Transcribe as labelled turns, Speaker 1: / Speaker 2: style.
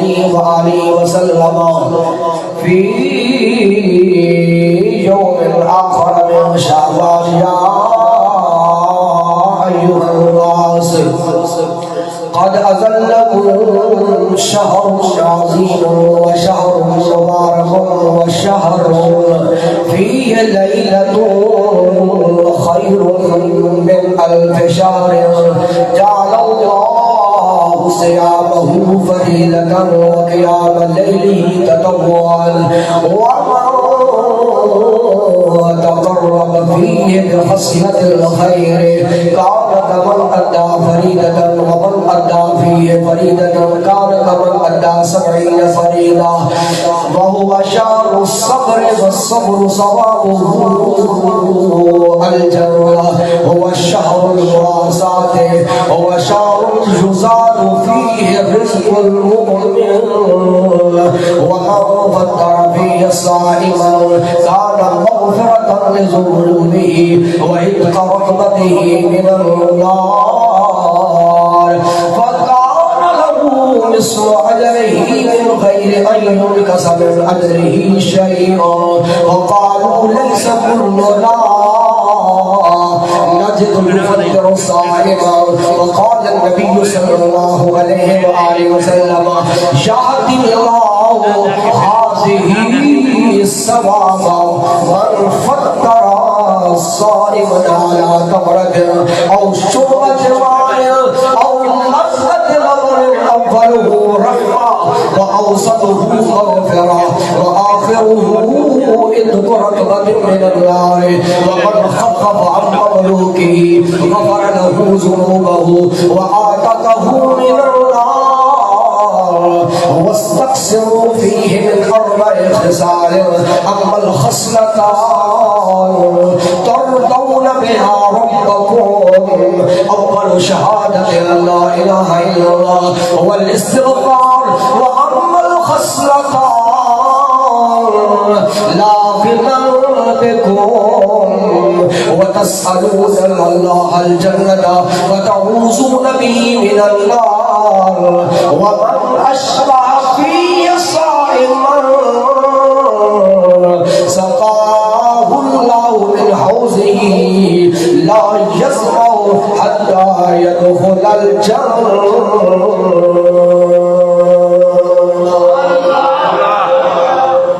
Speaker 1: عليه وآله وسلم في يوم آخر من شعبان يا أيها الناس قد أذلكم شهر عظيم وشهر مبارك وشهر فيه ليلة خير من ألف شهر جعل الله صيامه فريضة وقيام الليل تطوعا ومن تقرب فيه بخصلة الخير كان كمن أدى فريضة ومن أدى فيه فريضة كان كمن أدى 70 فريضة وهو شهر الصبر والصبر صوابه الجنة هو الشهر الواسعة هو شهر الجزاء فيه رزق المؤمن ومن فطر فيه صائما كان مغفرة لذنوبه وعتق رحمته من النار فكان له نصف أجره من غير أن ينقص من أجره شيئا وقالوا ليس كلنا نجد يفطر صائما وقال النبي صلى الله عليه وآله وسلم شهد الله هذه الثواب من فطر صائما على تمرة أو شربة ماء أو لذة لبن أوله رحمة وأوسطه مغفرة وآخره عتق رقبة من النار ومن خفف عن مملوكه غفر له ذنوبه وآتته من النار واستقسموا فيه من 4 خصال أما الخصلتان ترضون بها ربكم أول شهادة لا إله إلا الله والاستغفار وأما الخصلتان لا غنى بكم وتسألون الله الجنة وتعوذون به من النار ومن أشبع في صائما سقاه الله من حوزه لا يسمع حتى يدخل الجنة